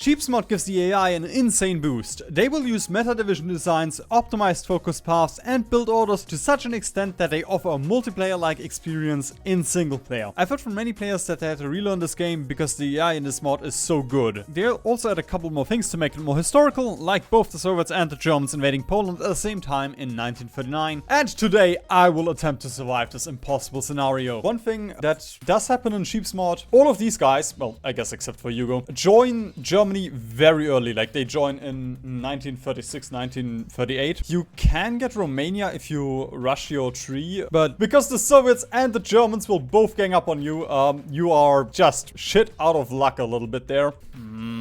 Sheep's mod gives the AI an insane boost. They will use meta division designs, optimized focus paths, and build orders to such an extent that they offer a multiplayer-like experience in single player. I've heard from many players that they had to relearn this game because the AI in this mod is so good. They also add a couple more things to make it more historical, like both the Soviets and the Germans invading Poland at the same time in 1939. And today I will attempt to survive this impossible scenario. One thing that does happen in Sheep's mod, all of these guys, well, I guess except for Hugo, join Germany very early. Like they join in 1936, 1938. You can get Romania if you rush your tree, but because the Soviets and the Germans will both gang up on you, you are just shit out of luck a little bit there.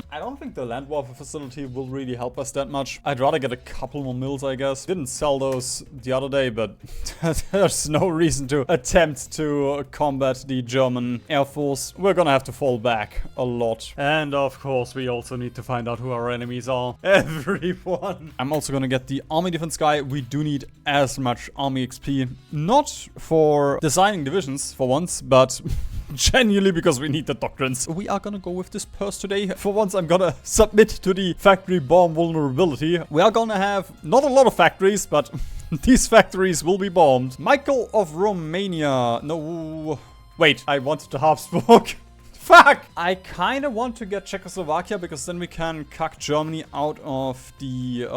I don't think the land warfare facility will really help us that much. I'd rather get a couple more mills, I guess. Didn't sell those the other day, but there's no reason to attempt to combat the German Air Force. We're gonna have to fall back a lot. And of course, we also need to find out who our enemies are. Everyone. I'm also gonna get the army defense guy. We do need as much army XP. Not for designing divisions for once, but genuinely because we need the doctrines. We are gonna go with this purse today. For once, I'm gonna submit to the factory bomb vulnerability. We are gonna have not a lot of factories, but these factories will be bombed. Michael of Romania. No. Wait, I wanted the Habsburg. Fuck! I kind of want to get Czechoslovakia because then we can cuck Germany out of the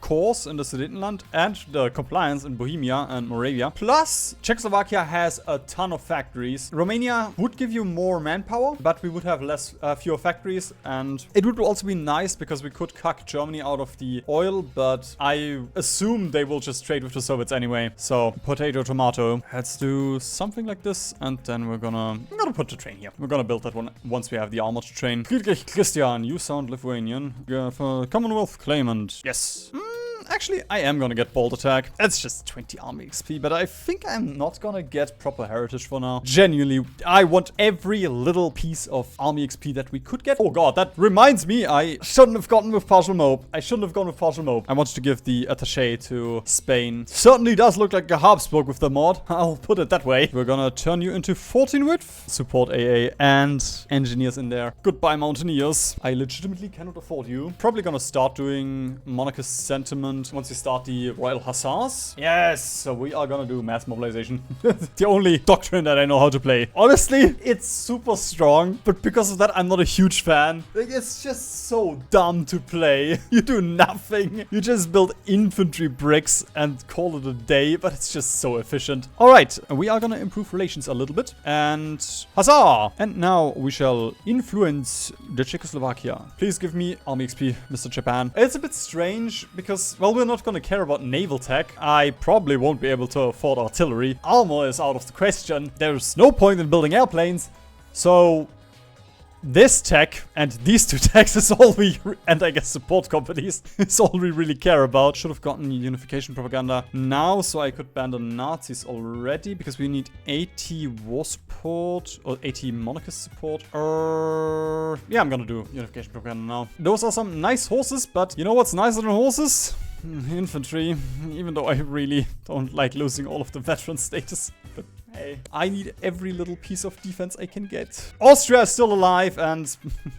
course in the Sudetenland and the compliance in Bohemia and Moravia. Plus, Czechoslovakia has a ton of factories. Romania would give you more manpower, but we would have fewer factories. And it would also be nice because we could cuck Germany out of the oil, but I assume they will just trade with the Soviets anyway. So, potato, tomato. Let's do something like this. And then I'm gonna put the train here. We're gonna build that one once we have the armored train. Friedrich Christian, you sound Lithuanian. For Commonwealth claimant. Yes. Actually, I am gonna get bold attack. That's just 20 army XP, but I think I'm not gonna get proper heritage for now. Genuinely, I want every little piece of army XP that we could get. Oh god, that reminds me, I shouldn't have gotten with partial mob. I shouldn't have gone with partial mob. I wanted to give the attaché to Spain. Certainly does look like a Habsburg with the mod. I'll put it that way. We're gonna turn you into 14 width. Support AA and engineers in there. Goodbye, mountaineers. I legitimately cannot afford you. Probably gonna start doing monarchist sentiment once you start the Royal Hussars. Yes, so we are gonna do mass mobilization. The only doctrine that I know how to play. Honestly, it's super strong, but because of that, I'm not a huge fan. Like, it's just so dumb to play. You do nothing. You just build infantry bricks and call it a day, but it's just so efficient. All right, we are gonna improve relations a little bit. And huzzah! And now we shall influence the Czechoslovakia. Please give me army XP, Mr. Japan. It's a bit strange because, well, we're not gonna care about naval tech. I probably won't be able to afford artillery. Armor is out of the question. There's no point in building airplanes. So this tech and these two techs is all we, and I guess support companies, is all we really care about. Should have gotten unification propaganda now, so I could ban the Nazis already, because we need 80 war support, or 80 monarchist support. Yeah, I'm gonna do unification propaganda now. Those are some nice horses, but you know what's nicer than horses? Infantry, even though I really don't like losing all of the veteran status. But hey, I need every little piece of defense I can get. Austria is still alive, and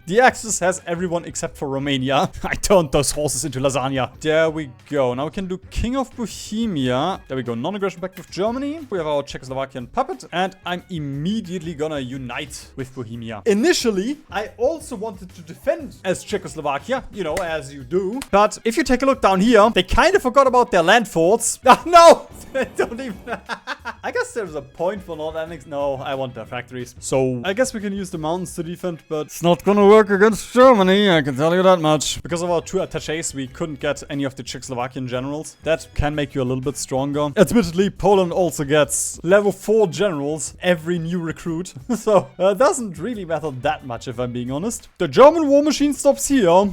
the Axis has everyone except for Romania. I turned those horses into lasagna. There we go. Now we can do King of Bohemia. There we go. Non-aggression pact with Germany. We have our Czechoslovakian puppet, and I'm immediately gonna unite with Bohemia. Initially, I also wanted to defend as Czechoslovakia, you know, as you do. But if you take a look down here, they kind of forgot about their land forts. Ah, no! Don't even... I guess there's a point for not annexing. No, I want their factories. So I guess we can use the mountains to defend, but it's not gonna work against Germany, I can tell you that much. Because of our two attachés, we couldn't get any of the Czechoslovakian generals. That can make you a little bit stronger. Admittedly, Poland also gets level 4 generals every new recruit. So it doesn't really matter that much, if I'm being honest. The German war machine stops here.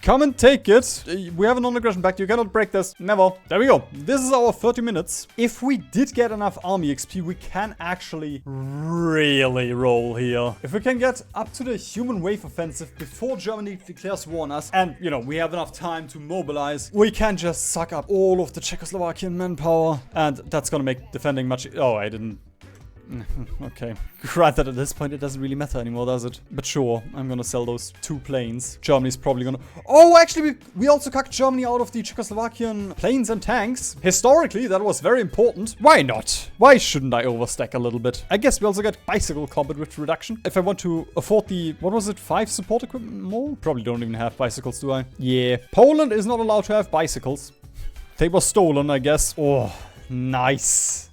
Come and take it. We have a non-aggression pact. You cannot break this. Never. There we go. This is our 30 minutes. If we did get enough army XP, we can actually really roll here. If we can get up to the human wave offensive before Germany declares war on us, and, you know, we have enough time to mobilize, we can just suck up all of the Czechoslovakian manpower, and that's gonna make defending much... Oh, I didn't Okay. Granted, at this point, it doesn't really matter anymore, does it? But sure, I'm gonna sell those 2 planes. Germany's probably gonna... Oh, actually, we also cut Germany out of the Czechoslovakian planes and tanks. Historically, that was very important. Why not? Why shouldn't I overstack a little bit? I guess we also get bicycle combat with reduction. If I want to afford the... What was it? 5 support equipment more? Probably don't even have bicycles, do I? Yeah. Poland is not allowed to have bicycles. They were stolen, I guess. Oh, nice.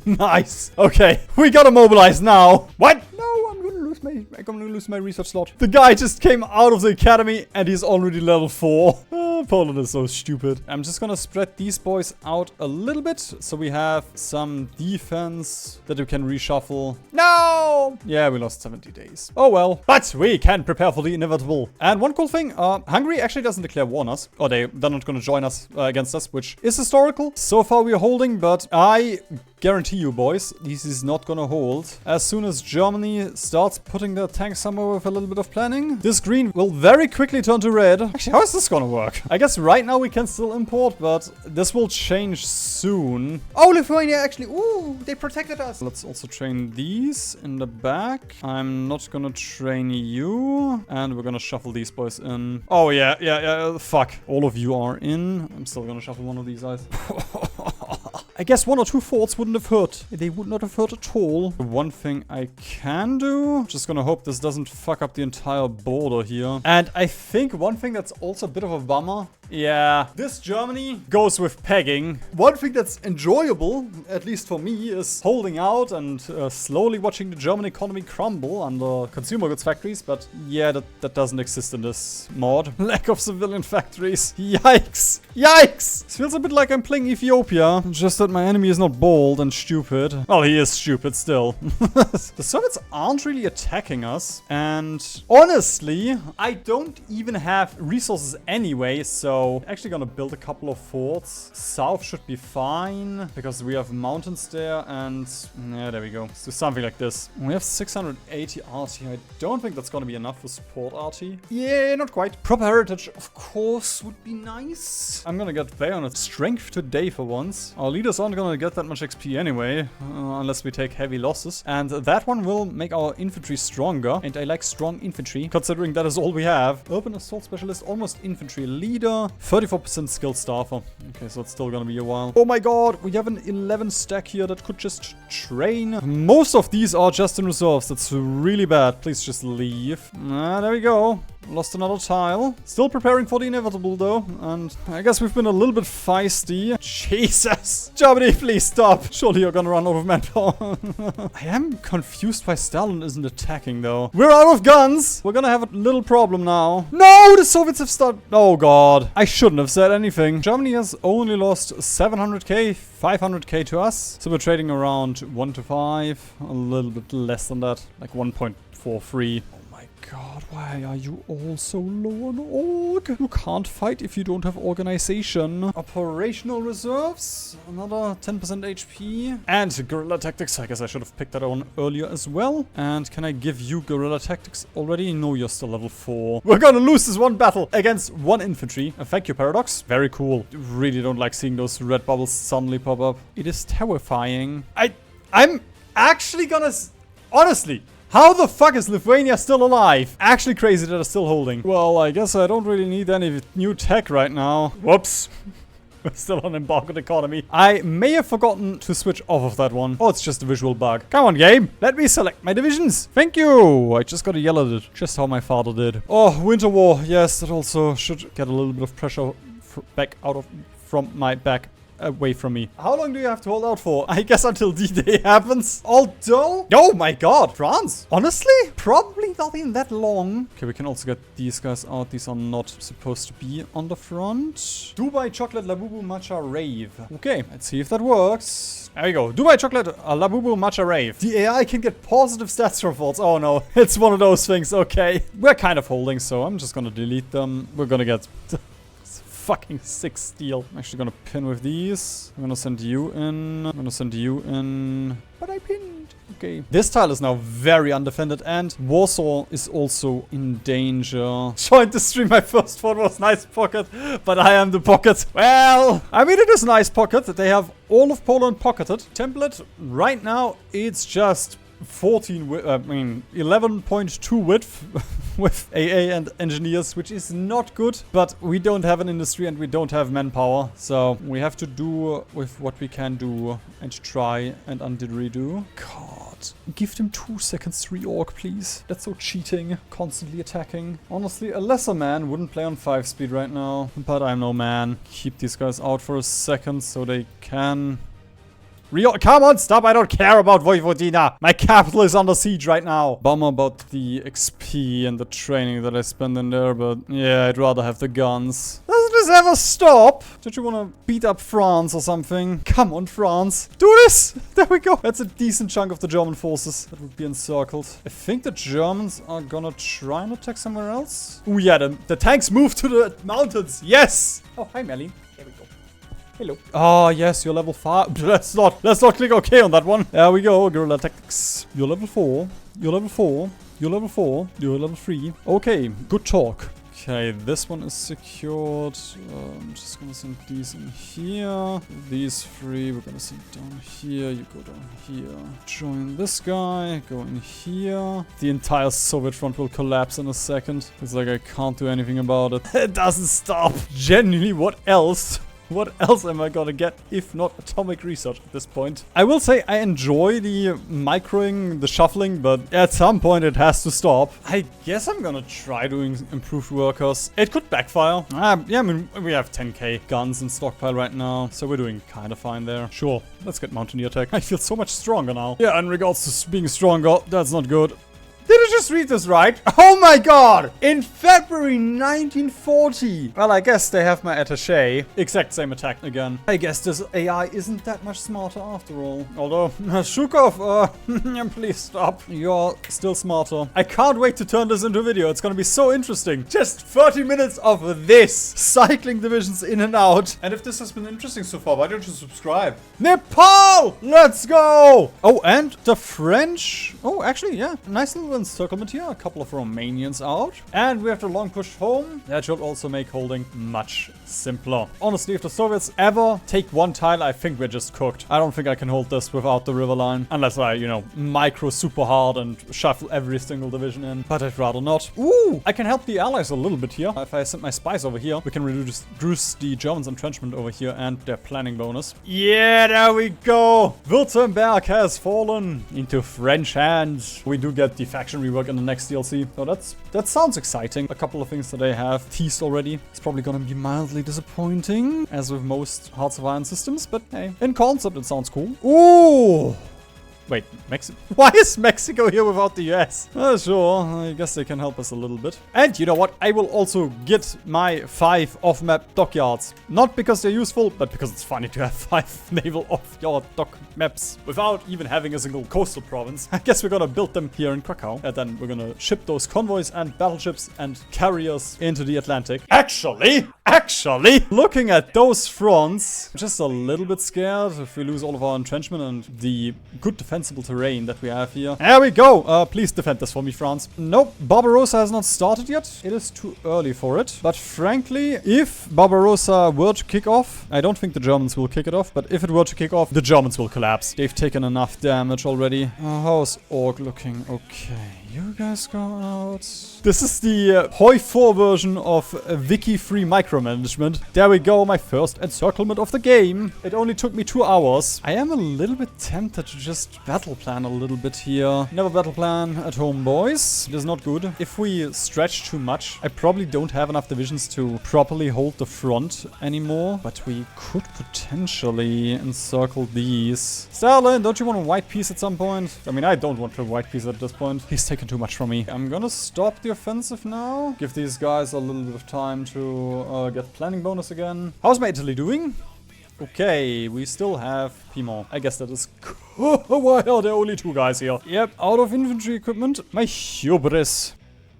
Nice. Okay, we gotta mobilize now. What? No, I'm gonna lose my research slot. The guy just came out of the academy and he's already level 4. Poland is so stupid. I'm just gonna spread these boys out a little bit so we have some defense that we can reshuffle. No! Yeah, we lost 70 days. Oh well. But we can prepare for the inevitable. And one cool thing, Hungary actually doesn't declare war on us. Or they're not gonna join us against us, which is historical. So far we are holding, but I guarantee you, boys, this is not gonna hold. As soon as Germany starts putting their tanks somewhere with a little bit of planning, this green will very quickly turn to red. Actually, how is this gonna work? I guess right now we can still import, but this will change soon. Oh, Lithuania actually, ooh, they protected us. Let's also train these in the back. I'm not gonna train you. And we're gonna shuffle these boys in. Oh, yeah, fuck. All of you are in. I'm still gonna shuffle one of these guys. I guess 1 or 2 forts wouldn't have hurt. They would not have hurt at all. One thing I can do, just gonna hope this doesn't fuck up the entire border here. And I think one thing that's also a bit of a bummer, yeah, this Germany goes with pegging. One thing that's enjoyable, at least for me, is holding out and slowly watching the German economy crumble under consumer goods factories. But yeah, that doesn't exist in this mod. Lack of civilian factories. Yikes. Yikes. This feels a bit like I'm playing Ethiopia. Just that my enemy is not bold and stupid. Well, he is stupid still. The Soviets aren't really attacking us. And honestly, I don't even have resources anyway, so actually gonna build a couple of forts. South should be fine because we have mountains there, and yeah, there we go. Let's do something like this. We have 680 RT. I don't think that's gonna be enough for support RT. Yeah, not quite. Proper heritage, of course, would be nice. I'm gonna get bayonet strength today for once. Our leaders aren't gonna get that much XP anyway, unless we take heavy losses. And that one will make our infantry stronger. And I like strong infantry, considering that is all we have. Urban assault specialist, almost infantry leader. 34% skilled staffer. Okay, so it's still gonna be a while. Oh my god, we have an 11 stack here that could just train. Most of these are just in reserves. That's really bad. Please just leave. There we go. Lost another tile. Still preparing for the inevitable though. And I guess we've been a little bit feisty. Jesus. Germany, please stop. Surely you're gonna run out of manpower. I am confused why Stalin isn't attacking though. We're out of guns. We're gonna have a little problem now. No, the Soviets have started. Oh god. I shouldn't have said anything. Germany has only lost 700k, 500k to us. So we're trading around 1 to 5. A little bit less than that. Like 1.43. God, why are you all so low on org? You can't fight if you don't have organization. Operational reserves, another 10% HP. And guerrilla tactics, I guess I should have picked that on earlier as well. And can I give you guerrilla tactics already? No, you're still level 4. We're gonna lose this one battle against 1 infantry. Thank you, Paradox. Very cool. Really don't like seeing those red bubbles suddenly pop up. It is terrifying. I'm actually gonna... Honestly... How the fuck is Lithuania still alive? Actually crazy that they're still holding. Well, I guess I don't really need any new tech right now. Whoops. We're still on embargoed economy. I may have forgotten to switch off of that one. Oh, it's just a visual bug. Come on, game. Let me select my divisions. Thank you. I just got to yell at it. Just how my father did. Oh, winter war. Yes, that also should get a little bit of pressure back out of from my back. Away from me. How long do you have to hold out for? I guess until D-Day happens. Although... Oh my god, France. Honestly, probably not in that long. Okay, we can also get these guys out. These are not supposed to be on the front. Dubai chocolate labubu matcha rave. Okay, let's see if that works. There we go. Dubai chocolate labubu matcha rave. The AI can get positive stats from faults. Oh no, it's one of those things. Okay. We're kind of holding, so I'm just gonna delete them. We're gonna get... fucking 6 steel. I'm actually gonna pin with these. I'm gonna send you in. I'm gonna send you in. But I pinned. Okay. This tile is now very undefended, and Warsaw is also in danger. Joined the stream. My first thought was nice pocket, but I am the pocket. Well, I mean, it is a nice pocket. They have all of Poland pocketed. Template right now, it's just 11.2 width with AA and engineers, which is not good, but we don't have an industry and we don't have manpower, so we have to do with what we can do and try and redo. God, give them 2 seconds to reorg, please. That's so cheating, constantly attacking. Honestly, a lesser man wouldn't play on 5 speed right now, but I'm no man. Keep these guys out for a second so they can... Come on, stop, I don't care about Vojvodina. My capital is under siege right now. Bummer about the XP and the training that I spend in there, but yeah, I'd rather have the guns. Doesn't this ever stop? Don't you want to beat up France or something? Come on, France. Do this! There we go. That's a decent chunk of the German forces that would be encircled. I think the Germans are gonna try and attack somewhere else. Oh yeah, the tanks moved to the mountains. Yes! Oh, hi, Merlin. There we go. Hello. Oh, yes, you're level 5. Let's not click OK on that one. There we go. Guerrilla tactics. You're level 4. You're level 4. You're level 4. You're level 3. Okay, good talk. Okay, this one is secured. I'm just gonna send these in here. These 3 we're gonna send down here. You go down here. Join this guy. Go in here. The entire Soviet front will collapse in a second. It's like I can't do anything about it. It doesn't stop. Genuinely, what else? What else am I gonna get if not atomic research at this point? I will say I enjoy the microing, the shuffling, but at some point it has to stop. I guess I'm gonna try doing improved workers. It could backfire. Yeah, I mean, we have 10k guns in stockpile right now, so we're doing kind of fine there. Sure, let's get mountaineer tech. I feel so much stronger now. Yeah, in regards to being stronger, that's not good. Did I just read this right? Oh my god! In February 1940! Well, I guess they have my attaché. Exact same attack again. I guess this AI isn't that much smarter after all. Although, Shukov, please stop. You're still smarter. I can't wait to turn this into a video. It's gonna be so interesting. Just 30 minutes of this. Cycling divisions in and out. And if this has been interesting so far, why don't you subscribe? Nepal! Let's go! Oh, and the French... Oh, actually, yeah. Nice little encirclement here, a couple of Romanians out, and we have the long push home. That should also make holding much simpler. Honestly, if the Soviets ever take one tile, I think we're just cooked. I don't think I can hold this without the river line, unless I, you know, micro super hard and shuffle every single division in, but I'd rather not. Ooh, I can help the allies a little bit here. If I send my spies over here, we can reduce the Germans' entrenchment over here and their planning bonus. Yeah, there we go. Württemberg has fallen into French hands. We do get the faction rework in the next DLC. So that sounds exciting. A couple of things that I have teased already. It's probably gonna be mildly disappointing, as with most Hearts of Iron systems, but hey, in concept it sounds cool. Ooh! Wait, Mexico? Why is Mexico here without the US? Sure, I guess they can help us a little bit. And you know what? I will also get my 5 off-map dockyards. Not because they're useful, but because it's funny to have 5 naval off-yard dock maps without even having a single coastal province. I guess we're gonna build them here in Krakow. And then we're gonna ship those convoys and battleships and carriers into the Atlantic. Actually, looking at those fronts, I'm just a little bit scared if we lose all of our entrenchment and the good defensible terrain that we have here. There we go. Please defend this for me, France. Nope, Barbarossa has not started yet. It is too early for it. But frankly, if Barbarossa were to kick off, I don't think the Germans will kick it off, but if it were to kick off, the Germans will collapse. They've taken enough damage already. How's Orc looking? Okay, you guys go out. This is the Hoi 4 version of wiki-free micromanagement. There we go, my first encirclement of the game. It only took me 2 hours. I am a little bit tempted to just battle plan a little bit here. Never battle plan at home, boys. It is not good. If we stretch too much, I probably don't have enough divisions to properly hold the front anymore. But we could potentially encircle these. Stalin, don't you want a white piece at some point? I mean, I don't want a white piece at this point. He's taken too much from me. I'm gonna stop the offensive now. Give these guys a little bit of time to get planning bonus again. How's my Italy doing? Okay, we still have Piedmont. I guess that is... Why are there only 2 guys here? Yep, out of infantry equipment. My hubris.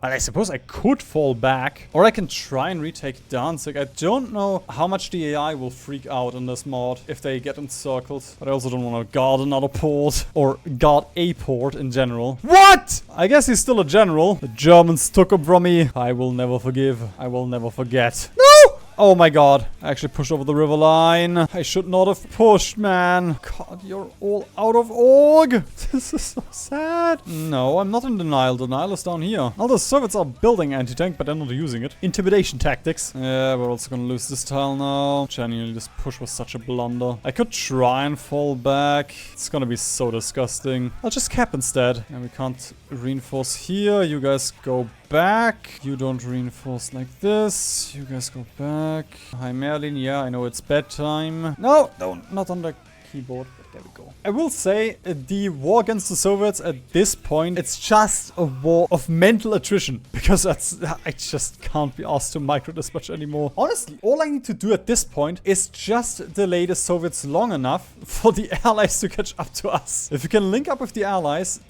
But I suppose I could fall back. Or I can try and retake Danzig. I don't know how much the AI will freak out in this mod if they get encircled. But I also don't want to guard another port. Or guard a port in general. What? I guess he's still a general. The Germans took him from me. I will never forgive. I will never forget. No! Oh my god. I actually pushed over the river line. I should not have pushed, man. God, you're all out of org. This is so sad. No, I'm not in denial. Denial is down here. All the Soviets are building anti-tank, but they're not using it. Intimidation tactics. Yeah, we're also gonna lose this tile now. Genuinely, this push was such a blunder. I could try and fall back. It's gonna be so disgusting. I'll just cap instead. And we can't reinforce here. You guys go back. You don't reinforce like this. You guys go back. Hi Merlin, yeah, I know it's bedtime. No, not on the keyboard. But there we go. I will say the war against the Soviets at this point, it's just a war of mental attrition. Because I just can't be asked to micro this much anymore. Honestly, all I need to do at this point is just delay the Soviets long enough for the Allies to catch up to us. If you can link up with the Allies...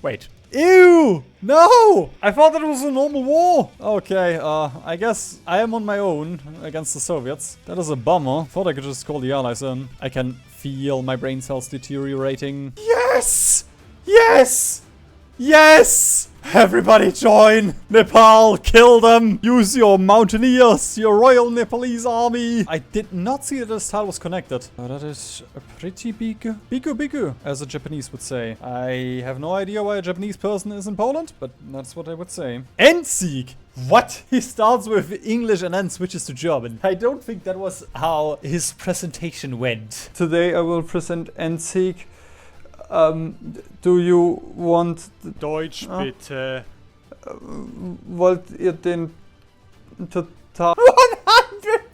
Wait. Ew! No! I thought that it was a normal war. Okay, I guess I am on my own against the Soviets. That is a bummer. Thought I could just call the Allies in. I can feel my brain cells deteriorating. Yes! Yes! Yes! Everybody join! Nepal, kill them! Use your mountaineers, your Royal Nepalese Army! I did not see that this tile was connected. That is a pretty big... Biku, as a Japanese would say. I have no idea why a Japanese person is in Poland, but that's what I would say. Endsieg! What? He starts with English and then switches to German. I don't think that was how his presentation went. Today I will present Endsieg. Do you want... Deutsch bitte. Wollt ihr den total...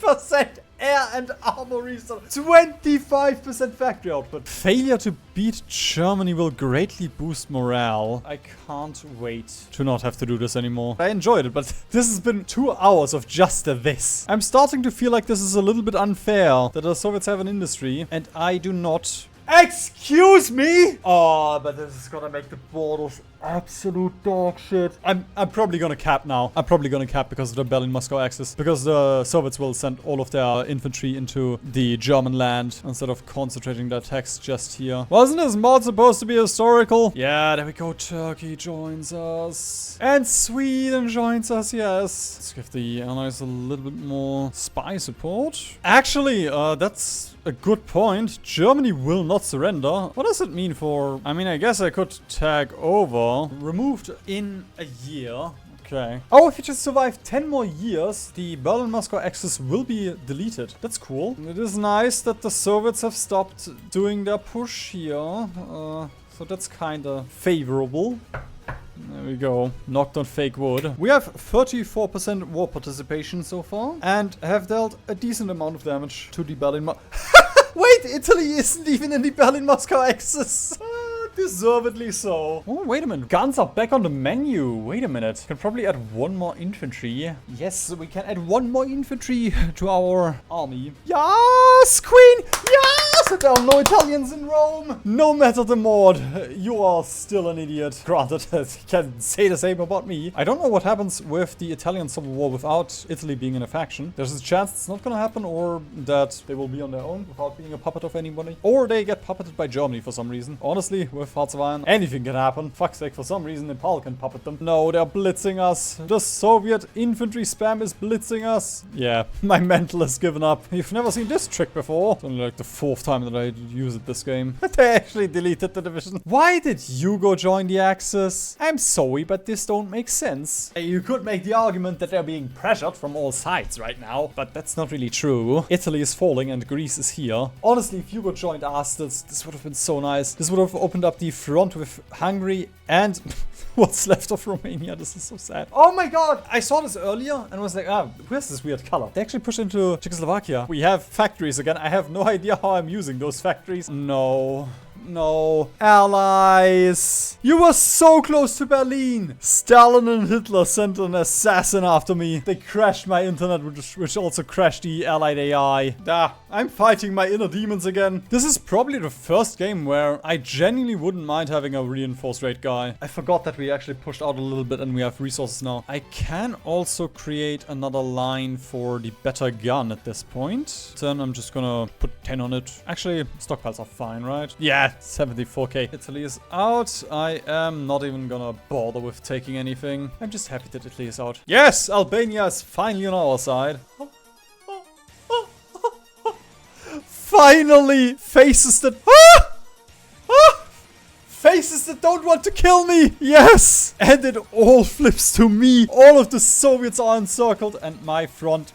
100% air and armor resource. 25% factory output. Failure to beat Germany will greatly boost morale. I can't wait to not have to do this anymore. I enjoyed it, but this has been 2 hours of just this. I'm starting to feel like this is a little bit unfair. That the Soviets have an industry and I do not... Excuse me? Oh, but this is gonna make the borders absolute dog shit. I'm probably gonna cap now. I'm probably gonna cap because of the Berlin-Moscow axis. Because the Soviets will send all of their infantry into the German land instead of concentrating their attacks just here. Wasn't this mod supposed to be historical? Yeah, there we go. Turkey joins us. And Sweden joins us, yes. Let's give the Allies a little bit more spy support. Actually, that's a good point. Germany will not surrender. What does it mean for... I mean, I guess I could tag over. Removed in a year. Okay. Oh, if you just survive 10 more years, the Berlin-Moscow axis will be deleted. That's cool. It is nice that the Soviets have stopped doing their push here. So that's kind of favorable. There we go. Knocked on fake wood. We have 34% war participation so far. And have dealt a decent amount of damage to the Berlin-Moscow... Wait, Italy isn't even in the Berlin-Moscow axis. Deservedly so. Oh, wait a minute. Guns are back on the menu. Wait a minute. Can probably add 1 more infantry. Yes, we can add 1 more infantry to our army. Yes, Queen! Yes! There are no Italians in Rome. No matter the mod, you are still an idiot. Granted, you can say the same about me. I don't know what happens with the Italian Civil War without Italy being in a faction. There's a chance it's not gonna happen, or that they will be on their own without being a puppet of anybody. Or they get puppeted by Germany for some reason. Honestly, with Hearts of Iron, anything can happen. Fuck's sake, for some reason Nepal can puppet them. No, they're blitzing us. The Soviet infantry spam is blitzing us. Yeah, my mental has given up. You've never seen this trick before. It's only like the 4th time that I use it this game. They actually deleted the division. Why did Hugo join the Axis? I'm sorry, but this don't make sense. You could make the argument that they're being pressured from all sides right now, but that's not really true. Italy is falling and Greece is here. Honestly, if Hugo joined us, this would have been so nice. This would have opened up the front with Hungary and what's left of Romania. This is so sad. Oh my god! I saw this earlier and was like, where's this weird color? They actually pushed into Czechoslovakia. We have factories again. I have no idea how I'm using those factories. No. No. Allies. You were so close to Berlin. Stalin and Hitler sent an assassin after me. They crashed my internet, which also crashed the Allied AI. I'm fighting my inner demons again. This is probably the first game where I genuinely wouldn't mind having a reinforced raid guy. I forgot that we actually pushed out a little bit and we have resources now. I can also create another line for the better gun at this point. Then I'm just gonna put 10 on it. Actually, stockpiles are fine, right? Yeah, 74k. Italy is out. I am not even gonna bother with taking anything. I'm just happy that Italy is out. Yes, Albania is finally on our side. Finally! Faces that... Faces that don't want to kill me! Yes! And it all flips to me. All of the Soviets are encircled and my front...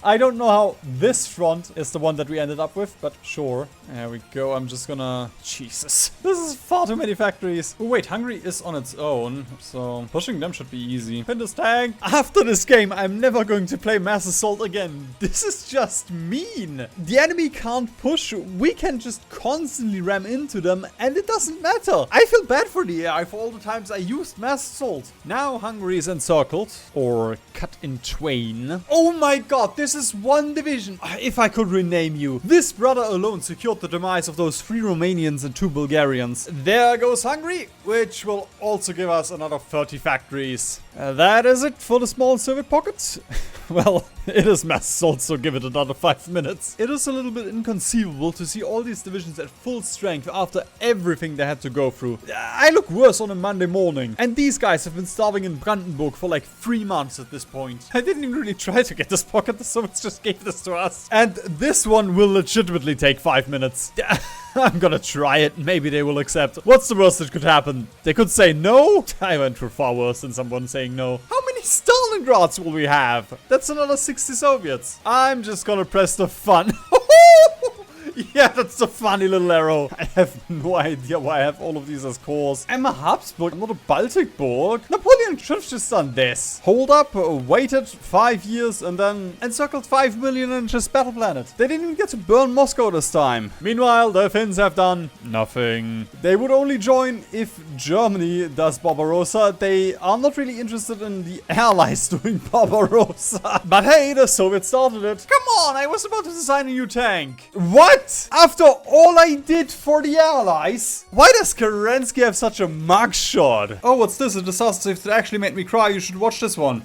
I don't know how this front is the one that we ended up with, but sure. There we go. I'm just gonna... Jesus. This is far too many factories. Oh, wait. Hungary is on its own, so pushing them should be easy. Pin this tank. After this game, I'm never going to play Mass Assault again. This is just mean. The enemy can't push. We can just constantly ram into them, and it doesn't matter. I feel bad for the AI for all the times I used Mass Assault. Now Hungary is encircled, or cut in twain. Oh my god, this is one division. If I could rename you. This brother alone secured the demise of those 3 Romanians and 2 Bulgarians. There goes Hungary, which will also give us another 30 factories. That is it for the small Soviet pocket. Well, it is Mass Assault, so give it another 5 minutes. It is a little bit inconceivable to see all these divisions at full strength after everything they had to go through. I look worse on a Monday morning. And these guys have been starving in Brandenburg for like 3 months at this point. I didn't even really try to get this pocket, the Soviets just gave this to us. And this one will legitimately take 5 minutes. I'm gonna try it. Maybe they will accept. What's the worst that could happen? They could say no? I went for far worse than someone saying no. How many Stalingrads will we have? That's another 60 Soviets. I'm just gonna press the fun. Yeah, that's the funny little arrow. I have no idea why I have all of these as cores. I'm a Habsburg, I'm not a Baltic Borg. Napoleon should have just done this. Hold up, waited 5 years, and then encircled 5 million in just Battle Planet. They didn't even get to burn Moscow this time. Meanwhile, the Finns have done nothing. They would only join if Germany does Barbarossa. They are not really interested in the Allies doing Barbarossa. But hey, the Soviets started it. Come on, I was about to design a new tank. What? After all I did for the Allies? Why does Kerensky have such a mugshot? Oh, what's this? A disaster that actually made me cry. You should watch this one.